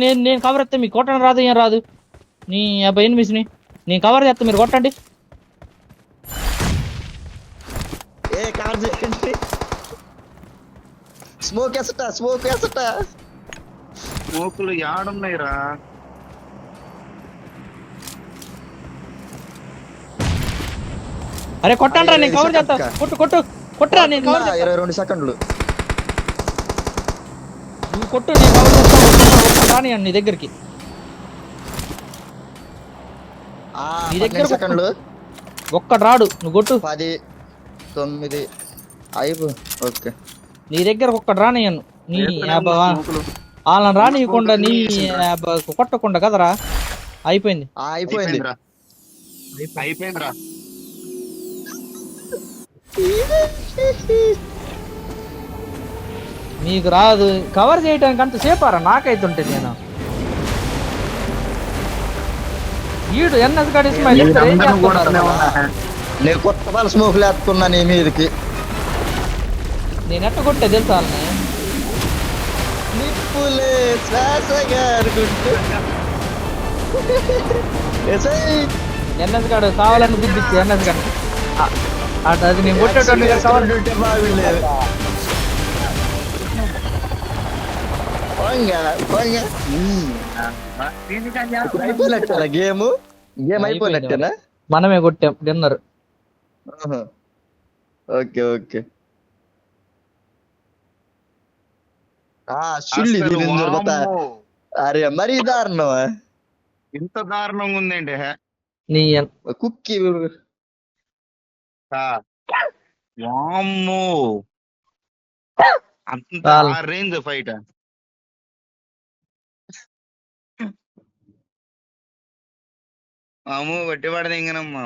నేను కవర్ ఎత్తే మీకు కొట్టడం రాదు, ఏం రాదు. నీ 58 నేను కవర్ చేస్తా, మీరు కొట్టండి. ఏ కార్ చేయండి. స్మోక్ వేసట స్మోకులు యాడున్నాయిరా? అరే కొట్టండి రా, నేను కవర్ చేస్తా. కొట్టురా, నేను కవర్ చేస్తా. 22 సెకండ్లు. నువ్వు కొట్టు, నేను కవర్ చేస్తా. రానియండి నీ దగ్గరికి. నీ దగ్గర సెకండ్లు. ఒక్కడు రాడు, నువ్వు కొట్టు. 10 9 5. ఓకే, నీ దగ్గర ఒక్కడు రానియను. నీ వాళ్ళని రానియకుండా నీ కొట్టకుండా కదరా. అయిపోయింది. అయిపోయిందిరా. మీకు రాదు కవర్ చేయడానికి, అంత సేపారా నాకైతుంటే. ఈడు ఎన్ఎస్ గాడి నేను కొత్త వాళ్ళ స్మోక్ లేస్తున్నా నీ మీదకి. నేను ఎట్ట కొట్టే తెలుసా వాళ్ళని? నిప్పులే శ్వాసగా ఎన్ఎస్ గాడు కావాలని గుద్దిచ్చి ఎన్ఎస్ గాడు అది నేను కొట్టేటోడు గేమ్ అయిపోయినట్టేనా? మనమే కొట్టాం డిన్నర్. Okay okay. అరే మరీ దారుణమా? ఇంత దారుణంగా ఉందండి నీ కుక్కీ. వామ్మో, అంత రేంజ్ ఫైట్. అమ్మో బట్టి పడదు ఇంకనమ్మా.